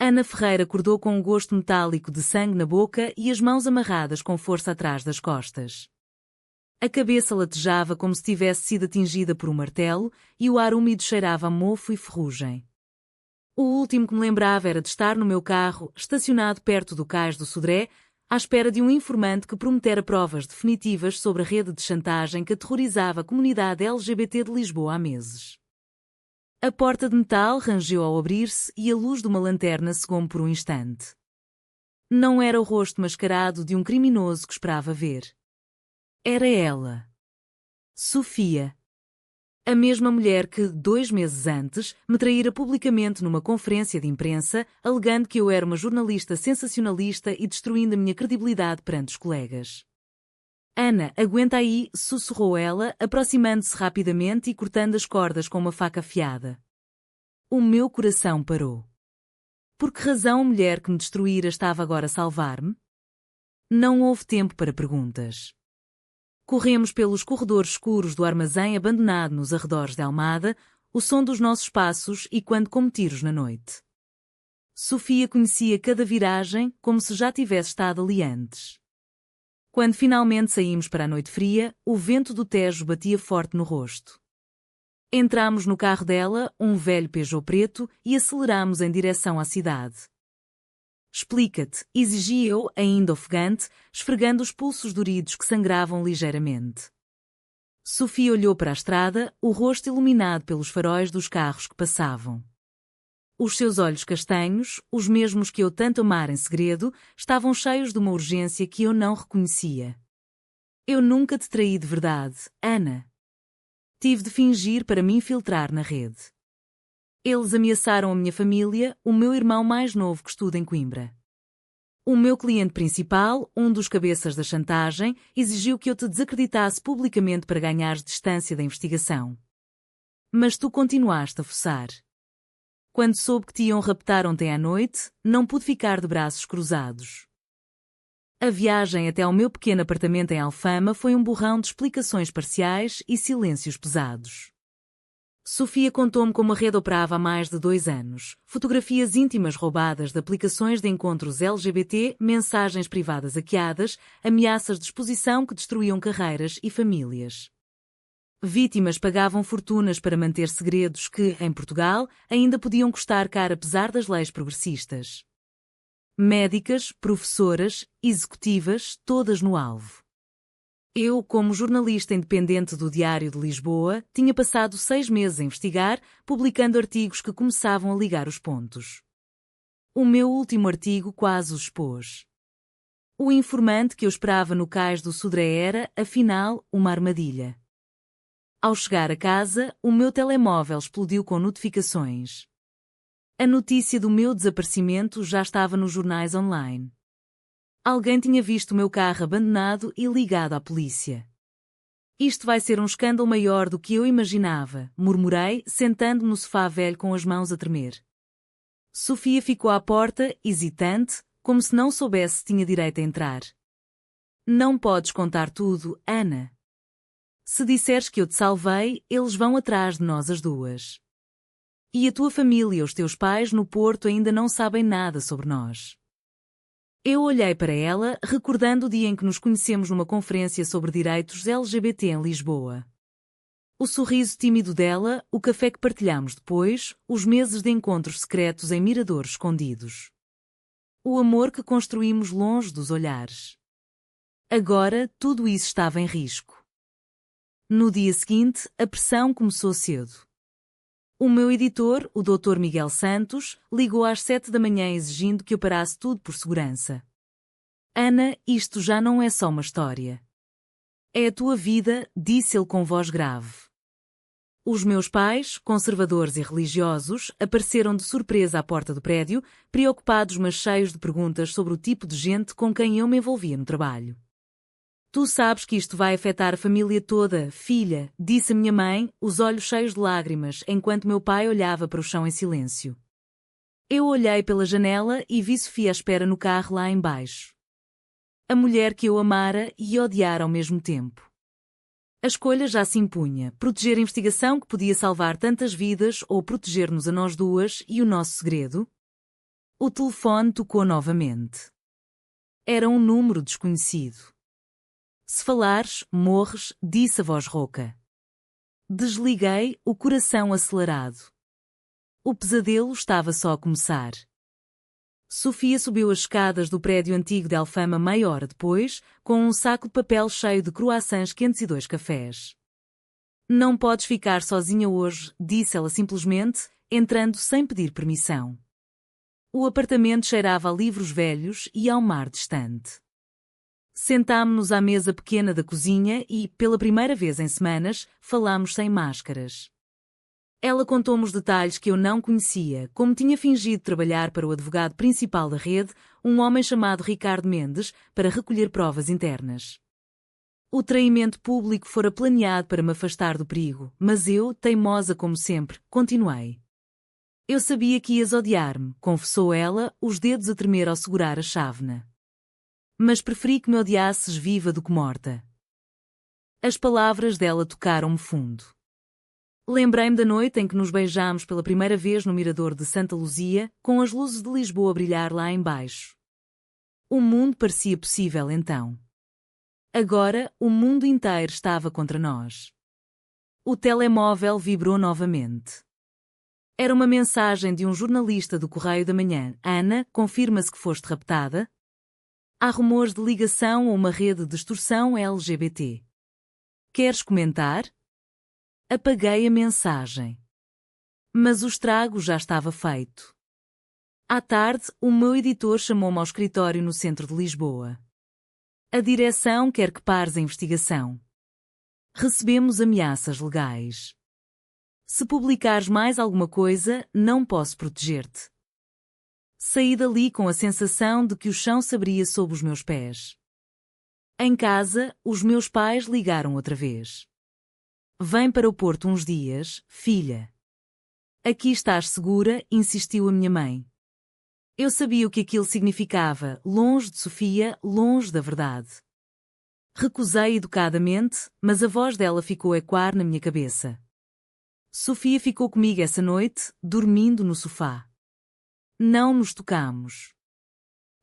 Ana Ferreira acordou com um gosto metálico de sangue na boca e as mãos amarradas com força atrás das costas. A cabeça latejava como se tivesse sido atingida por um martelo e o ar úmido cheirava a mofo e ferrugem. O último que me lembrava era de estar no meu carro, estacionado perto do cais do Sodré, à espera de um informante que prometera provas definitivas sobre a rede de chantagem que aterrorizava a comunidade LGBT de Lisboa há meses. A porta de metal rangeu ao abrir-se e a luz de uma lanterna cegou-me por um instante. Não era o rosto mascarado de um criminoso que esperava ver. Era ela. Sofia. A mesma mulher que, 2 meses antes, me traíra publicamente numa conferência de imprensa, alegando que eu era uma jornalista sensacionalista e destruindo a minha credibilidade perante os colegas. Ana, aguenta aí, sussurrou ela, aproximando-se rapidamente e cortando as cordas com uma faca afiada. O meu coração parou. Por que razão a mulher que me destruíra estava agora a salvar-me? Não houve tempo para perguntas. Corremos pelos corredores escuros do armazém abandonado nos arredores de Almada, o som dos nossos passos e quando como tiros na noite. Sofia conhecia cada viragem como se já tivesse estado ali antes. Quando finalmente saímos para a noite fria, o vento do Tejo batia forte no rosto. Entramos no carro dela, um velho Peugeot preto, e aceleramos em direção à cidade. Explica-te, exigi eu, ainda ofegante, esfregando os pulsos doridos que sangravam ligeiramente. Sofia olhou para a estrada, o rosto iluminado pelos faróis dos carros que passavam. Os seus olhos castanhos, os mesmos que eu tanto amara em segredo, estavam cheios de uma urgência que eu não reconhecia. Eu nunca te traí de verdade, Ana. Tive de fingir para me infiltrar na rede. Eles ameaçaram a minha família, o meu irmão mais novo que estuda em Coimbra. O meu cliente principal, um dos cabeças da chantagem, exigiu que eu te desacreditasse publicamente para ganhares distância da investigação. Mas tu continuaste a forçar. Quando soube que te iam raptar ontem à noite, não pude ficar de braços cruzados. A viagem até ao meu pequeno apartamento em Alfama foi um borrão de explicações parciais e silêncios pesados. Sofia contou-me como a rede operava há mais de 2 anos, fotografias íntimas roubadas de aplicações de encontros LGBT, mensagens privadas hackeadas, ameaças de exposição que destruíam carreiras e famílias. Vítimas pagavam fortunas para manter segredos que, em Portugal, ainda podiam custar caro apesar das leis progressistas. Médicas, professoras, executivas, todas no alvo. Eu, como jornalista independente do Diário de Lisboa, tinha passado 6 meses a investigar, publicando artigos que começavam a ligar os pontos. O meu último artigo quase os expôs. O informante que eu esperava no cais do Sodré era, afinal, uma armadilha. Ao chegar a casa, o meu telemóvel explodiu com notificações. A notícia do meu desaparecimento já estava nos jornais online. Alguém tinha visto o meu carro abandonado e ligado à polícia. Isto vai ser um escândalo maior do que eu imaginava, murmurei, sentando-me no sofá velho com as mãos a tremer. Sofia ficou à porta, hesitante, como se não soubesse se tinha direito a entrar. Não podes contar tudo, Ana. Se disseres que eu te salvei, eles vão atrás de nós as duas. E a tua família e os teus pais no Porto ainda não sabem nada sobre nós. Eu olhei para ela, recordando o dia em que nos conhecemos numa conferência sobre direitos LGBT em Lisboa. O sorriso tímido dela, o café que partilhamos depois, os meses de encontros secretos em miradores escondidos. O amor que construímos longe dos olhares. Agora, tudo isso estava em risco. No dia seguinte, a pressão começou cedo. O meu editor, o Dr. Miguel Santos, ligou às 7 da manhã exigindo que eu parasse tudo por segurança. Ana, isto já não é só uma história. É a tua vida, disse ele com voz grave. Os meus pais, conservadores e religiosos, apareceram de surpresa à porta do prédio, preocupados mas cheios de perguntas sobre o tipo de gente com quem eu me envolvia no trabalho. Tu sabes que isto vai afetar a família toda, filha, disse a minha mãe, os olhos cheios de lágrimas, enquanto meu pai olhava para o chão em silêncio. Eu olhei pela janela e vi Sofia à espera no carro lá embaixo. A mulher que eu amara e odiara ao mesmo tempo. A escolha já se impunha, proteger a investigação que podia salvar tantas vidas ou proteger-nos a nós duas e o nosso segredo? O telefone tocou novamente. Era um número desconhecido. Se falares, morres, disse a voz rouca. Desliguei, o coração acelerado. O pesadelo estava só a começar. Sofia subiu as escadas do prédio antigo de Alfama meia hora depois, com um saco de papel cheio de croissants quentes e 2 cafés. Não podes ficar sozinha hoje, disse ela simplesmente, entrando sem pedir permissão. O apartamento cheirava a livros velhos e ao mar distante. Sentámo-nos à mesa pequena da cozinha e, pela primeira vez em semanas, falámos sem máscaras. Ela contou-me os detalhes que eu não conhecia, como tinha fingido trabalhar para o advogado principal da rede, um homem chamado Ricardo Mendes, para recolher provas internas. O traimento público fora planeado para me afastar do perigo, mas eu, teimosa como sempre, continuei. Eu sabia que ias odiar-me, confessou ela, os dedos a tremer ao segurar a chávena. Mas preferi que me odiasses viva do que morta. As palavras dela tocaram-me fundo. Lembrei-me da noite em que nos beijámos pela primeira vez no mirador de Santa Luzia, com as luzes de Lisboa a brilhar lá embaixo. O mundo parecia possível então. Agora, o mundo inteiro estava contra nós. O telemóvel vibrou novamente. Era uma mensagem de um jornalista do Correio da Manhã. Ana, confirma-se que foste raptada? Há rumores de ligação a uma rede de extorsão LGBT. Queres comentar? Apaguei a mensagem. Mas o estrago já estava feito. À tarde, o meu editor chamou-me ao escritório no centro de Lisboa. A direção quer que pares a investigação. Recebemos ameaças legais. Se publicares mais alguma coisa, não posso proteger-te. Saí dali com a sensação de que o chão se abria sob os meus pés. Em casa, os meus pais ligaram outra vez. Vem para o Porto uns dias, filha. Aqui estás segura, insistiu a minha mãe. Eu sabia o que aquilo significava, longe de Sofia, longe da verdade. Recusei educadamente, mas a voz dela ficou a ecoar na minha cabeça. Sofia ficou comigo essa noite, dormindo no sofá. Não nos tocamos.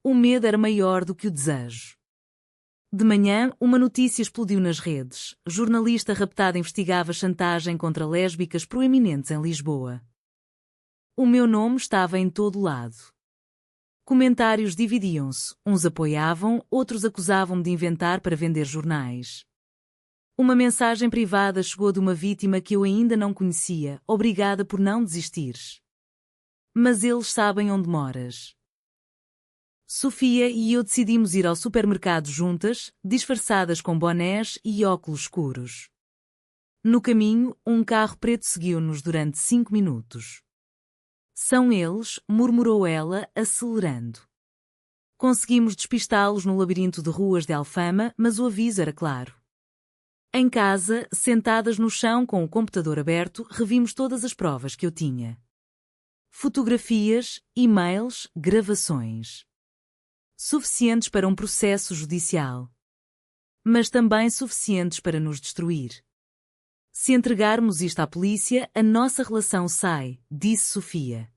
O medo era maior do que o desejo. De manhã, uma notícia explodiu nas redes. Jornalista raptada investigava chantagem contra lésbicas proeminentes em Lisboa. O meu nome estava em todo lado. Comentários dividiam-se, uns apoiavam, outros acusavam-me de inventar para vender jornais. Uma mensagem privada chegou de uma vítima que eu ainda não conhecia, obrigada por não desistires. Mas eles sabem onde moras. Sofia e eu decidimos ir ao supermercado juntas, disfarçadas com bonés e óculos escuros. No caminho, um carro preto seguiu-nos durante 5 minutos. São eles, murmurou ela, acelerando. Conseguimos despistá-los no labirinto de ruas de Alfama, mas o aviso era claro. Em casa, sentadas no chão com o computador aberto, revimos todas as provas que eu tinha. Fotografias, e-mails, gravações. Suficientes para um processo judicial. Mas também suficientes para nos destruir. Se entregarmos isto à polícia, a nossa relação sai, disse Sofia.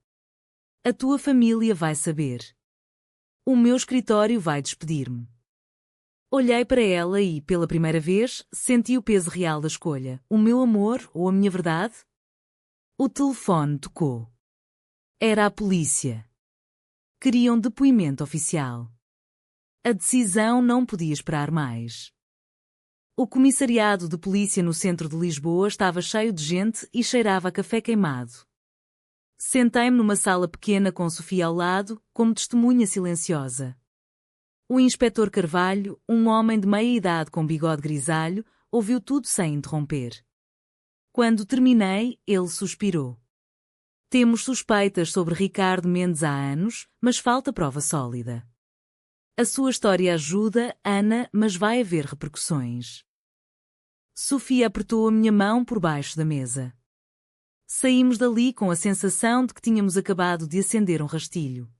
A tua família vai saber. O meu escritório vai despedir-me. Olhei para ela e, pela primeira vez, senti o peso real da escolha. O meu amor ou a minha verdade? O telefone tocou. Era a polícia. Queriam depoimento oficial. A decisão não podia esperar mais. O comissariado de polícia no centro de Lisboa estava cheio de gente e cheirava a café queimado. Sentei-me numa sala pequena com Sofia ao lado, como testemunha silenciosa. O inspetor Carvalho, um homem de meia idade com bigode grisalho, ouviu tudo sem interromper. Quando terminei, ele suspirou. Temos suspeitas sobre Ricardo Mendes há anos, mas falta prova sólida. A sua história ajuda, Ana, mas vai haver repercussões. Sofia apertou a minha mão por baixo da mesa. Saímos dali com a sensação de que tínhamos acabado de acender um rastilho.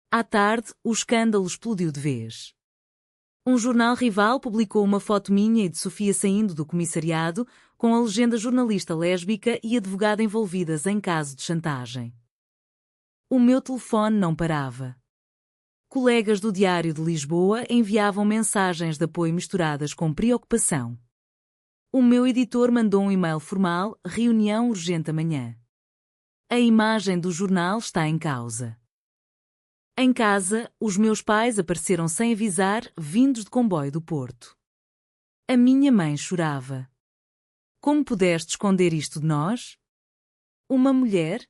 À tarde, o escândalo explodiu de vez. Um jornal rival publicou uma foto minha e de Sofia saindo do comissariado, com a legenda jornalista lésbica e advogada envolvidas em caso de chantagem. O meu telefone não parava. Colegas do Diário de Lisboa enviavam mensagens de apoio misturadas com preocupação. O meu editor mandou um e-mail formal: reunião urgente amanhã. A imagem do jornal está em causa. Em casa, os meus pais apareceram sem avisar, vindos de comboio do Porto. A minha mãe chorava. Como pudeste esconder isto de nós? Uma mulher?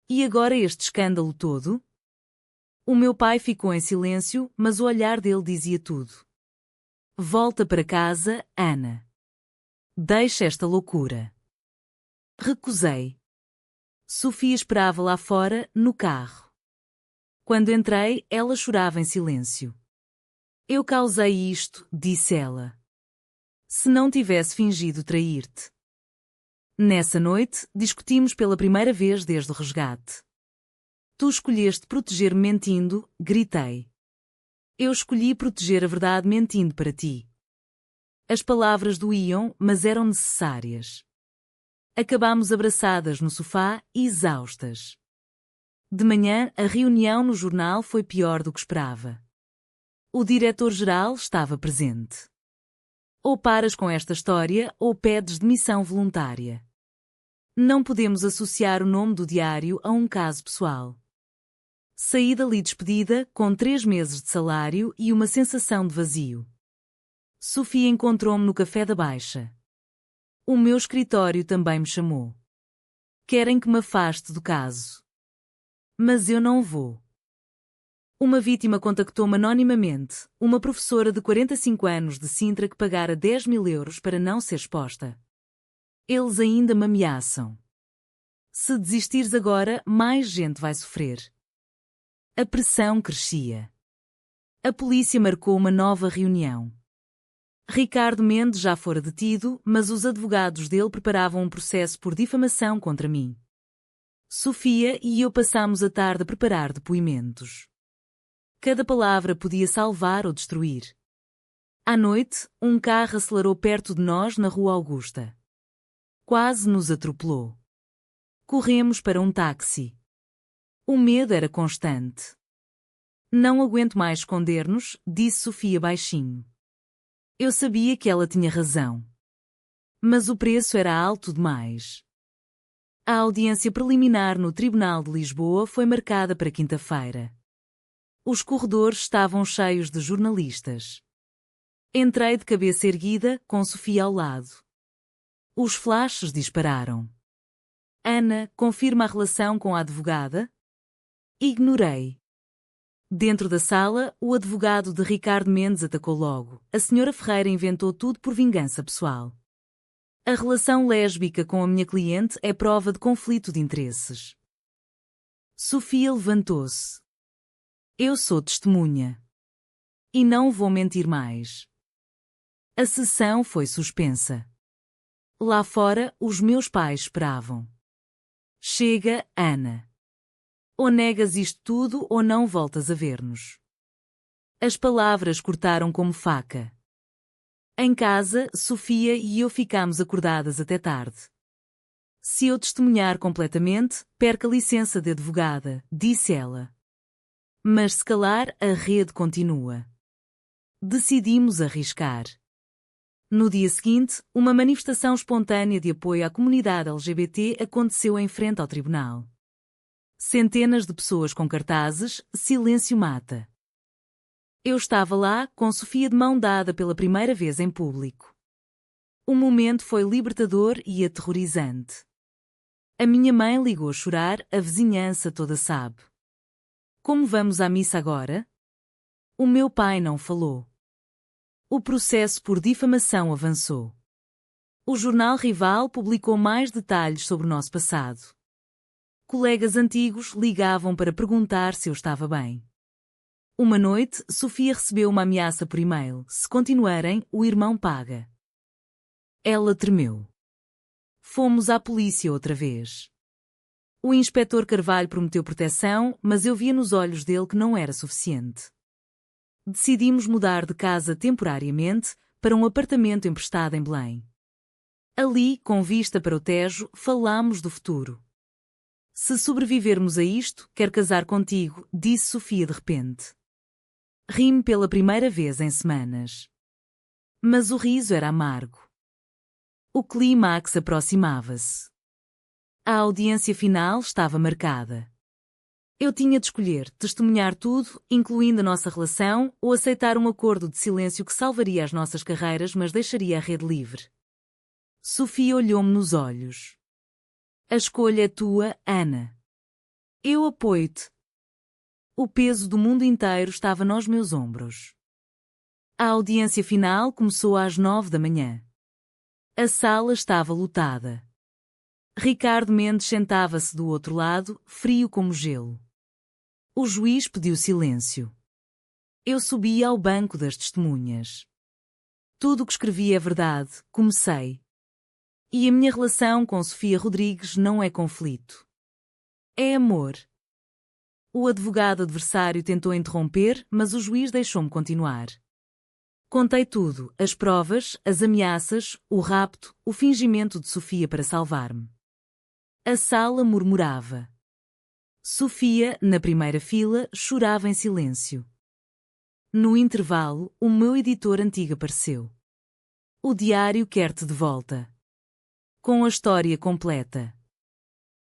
E agora este escândalo todo? O meu pai ficou em silêncio, mas o olhar dele dizia tudo. Volta para casa, Ana. Deixa esta loucura. Recusei. Sofia esperava lá fora, no carro. Quando entrei, ela chorava em silêncio. Eu causei isto, disse ela. Se não tivesse fingido trair-te. Nessa noite, discutimos pela primeira vez desde o resgate. Tu escolheste proteger-me mentindo, gritei. Eu escolhi proteger a verdade mentindo para ti. As palavras doíam, mas eram necessárias. Acabámos abraçadas no sofá, exaustas. De manhã, a reunião no jornal foi pior do que esperava. O diretor-geral estava presente. Ou paras com esta história, ou pedes demissão voluntária. Não podemos associar o nome do diário a um caso pessoal. Saí dali despedida, com 3 meses de salário e uma sensação de vazio. Sofia encontrou-me no café da Baixa. O meu escritório também me chamou. Querem que me afaste do caso. Mas eu não vou. Uma vítima contactou-me anonimamente, uma professora de 45 anos de Sintra que pagara 10.000 euros para não ser exposta. Eles ainda me ameaçam. Se desistires agora, mais gente vai sofrer. A pressão crescia. A polícia marcou uma nova reunião. Ricardo Mendes já fora detido, mas os advogados dele preparavam um processo por difamação contra mim. Sofia e eu passámos a tarde a preparar depoimentos. Cada palavra podia salvar ou destruir. À noite, um carro acelerou perto de nós na Rua Augusta. Quase nos atropelou. Corremos para um táxi. O medo era constante. Não aguento mais esconder-nos, disse Sofia baixinho. Eu sabia que ela tinha razão. Mas o preço era alto demais. A audiência preliminar no Tribunal de Lisboa foi marcada para quinta-feira. Os corredores estavam cheios de jornalistas. Entrei de cabeça erguida, com Sofia ao lado. Os flashes dispararam. Ana, confirma a relação com a advogada? Ignorei. Dentro da sala, o advogado de Ricardo Mendes atacou logo. A senhora Ferreira inventou tudo por vingança pessoal. A relação lésbica com a minha cliente é prova de conflito de interesses. Sofia levantou-se. Eu sou testemunha. E não vou mentir mais. A sessão foi suspensa. Lá fora, os meus pais esperavam. Chega, Ana. Ou negas isto tudo ou não voltas a ver-nos. As palavras cortaram como faca. Em casa, Sofia e eu ficámos acordadas até tarde. Se eu testemunhar completamente, perca a licença de advogada, disse ela. Mas se calar, a rede continua. Decidimos arriscar. No dia seguinte, uma manifestação espontânea de apoio à comunidade LGBT aconteceu em frente ao tribunal. Centenas de pessoas com cartazes, silêncio mata. Eu estava lá, com Sofia de mão dada pela primeira vez em público. O momento foi libertador e aterrorizante. A minha mãe ligou a chorar, a vizinhança toda sabe. Como vamos à missa agora? O meu pai não falou. O processo por difamação avançou. O jornal rival publicou mais detalhes sobre o nosso passado. Colegas antigos ligavam para perguntar se eu estava bem. Uma noite, Sofia recebeu uma ameaça por e-mail. Se continuarem, o irmão paga. Ela tremeu. Fomos à polícia outra vez. O inspetor Carvalho prometeu proteção, mas eu via nos olhos dele que não era suficiente. Decidimos mudar de casa temporariamente para um apartamento emprestado em Belém. Ali, com vista para o Tejo, falámos do futuro. Se sobrevivermos a isto, quero casar contigo, disse Sofia de repente. Ri-me pela primeira vez em semanas. Mas o riso era amargo. O clímax aproximava-se. A audiência final estava marcada. Eu tinha de escolher testemunhar tudo, incluindo a nossa relação, ou aceitar um acordo de silêncio que salvaria as nossas carreiras, mas deixaria a rede livre. Sofia olhou-me nos olhos. A escolha é tua, Ana. Eu apoio-te. O peso do mundo inteiro estava nos meus ombros. A audiência final começou às 9 da manhã. A sala estava lotada. Ricardo Mendes sentava-se do outro lado, frio como gelo. O juiz pediu silêncio. Eu subi ao banco das testemunhas. Tudo o que escrevi é verdade, comecei. E a minha relação com Sofia Rodrigues não é conflito. É amor. O advogado adversário tentou interromper, mas o juiz deixou-me continuar. Contei tudo, as provas, as ameaças, o rapto, o fingimento de Sofia para salvar-me. A sala murmurava. Sofia, na primeira fila, chorava em silêncio. No intervalo, o meu editor antigo apareceu. O diário quer-te de volta. Com a história completa.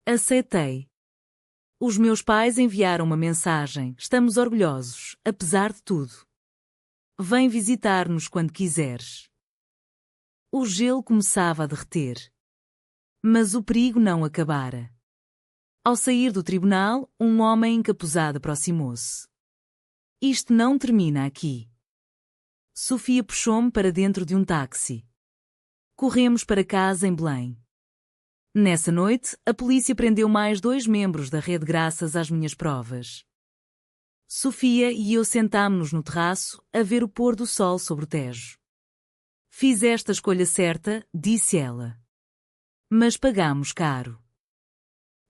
Aceitei. Os meus pais enviaram uma mensagem: estamos orgulhosos, apesar de tudo. Vem visitar-nos quando quiseres. O gelo começava a derreter. Mas o perigo não acabara. Ao sair do tribunal, um homem encapuzado aproximou-se. Isto não termina aqui. Sofia puxou-me para dentro de um táxi. Corremos para casa em Belém. Nessa noite, a polícia prendeu mais 2 membros da rede graças às minhas provas. Sofia e eu sentámo-nos no terraço, a ver o pôr do sol sobre o Tejo. Fizeste a escolha certa, disse ela. Mas pagámos caro.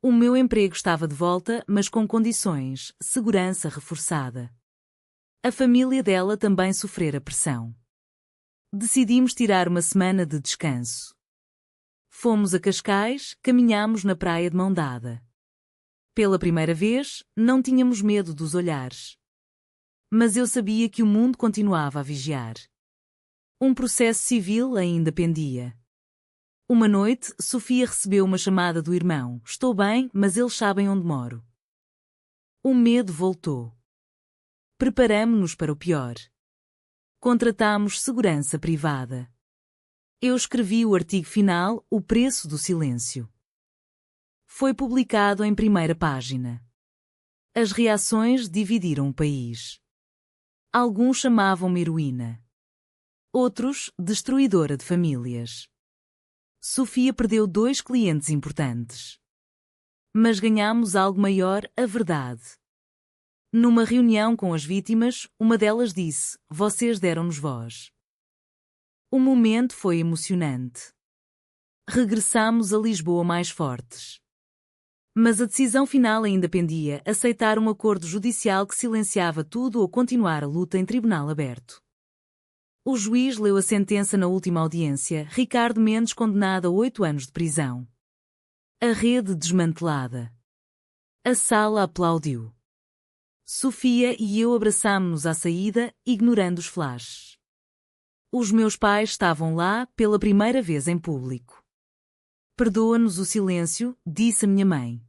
O meu emprego estava de volta, mas com condições, segurança reforçada. A família dela também sofrera pressão. Decidimos tirar uma semana de descanso. Fomos a Cascais, caminhámos na praia de mão dada. Pela primeira vez, não tínhamos medo dos olhares. Mas eu sabia que o mundo continuava a vigiar. Um processo civil ainda pendia. Uma noite, Sofia recebeu uma chamada do irmão. Estou bem, mas eles sabem onde moro. O medo voltou. Preparamo-nos para o pior. Contratámos segurança privada. Eu escrevi o artigo final, O Preço do Silêncio. Foi publicado em primeira página. As reações dividiram o país. Alguns chamavam-me heroína. Outros, destruidora de famílias. Sofia perdeu 2 clientes importantes. Mas ganhamos algo maior, a verdade. Numa reunião com as vítimas, uma delas disse: vocês deram-nos voz. O momento foi emocionante. Regressamos a Lisboa mais fortes. Mas a decisão final ainda pendia: aceitar um acordo judicial que silenciava tudo ou continuar a luta em tribunal aberto. O juiz leu a sentença na última audiência: Ricardo Mendes condenado a 8 anos de prisão. A rede desmantelada. A sala aplaudiu. Sofia e eu abraçámo-nos à saída, ignorando os flashes. Os meus pais estavam lá pela primeira vez em público. Perdoa-nos o silêncio, disse a minha mãe.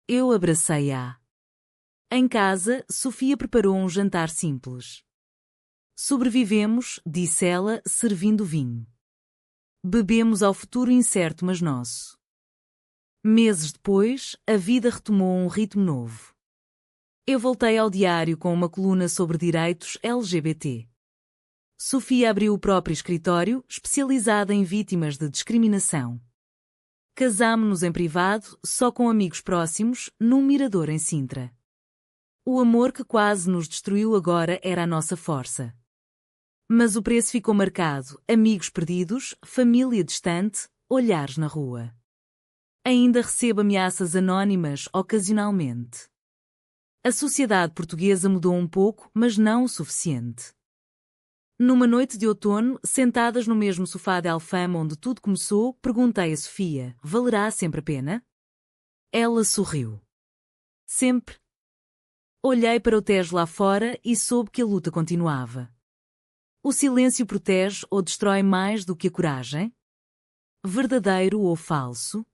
Eu abracei-a. Em casa, Sofia preparou um jantar simples. Sobrevivemos, disse ela, servindo vinho. Bebemos ao futuro incerto mas nosso. Meses depois, a vida retomou um ritmo novo. Eu voltei ao diário com uma coluna sobre direitos LGBT. Sofia abriu o próprio escritório, especializado em vítimas de discriminação. Casámo-nos em privado, só com amigos próximos, num mirador em Sintra. O amor que quase nos destruiu agora era a nossa força. Mas o preço ficou marcado: amigos perdidos, família distante, olhares na rua. Ainda recebo ameaças anónimas ocasionalmente. A sociedade portuguesa mudou um pouco, mas não o suficiente. Numa noite de outono, sentadas no mesmo sofá de Alfama onde tudo começou, perguntei a Sofia: valerá sempre a pena? Ela sorriu. Sempre. Olhei para o Tejo lá fora e soube que a luta continuava. O silêncio protege ou destrói mais do que a coragem? Verdadeiro ou falso?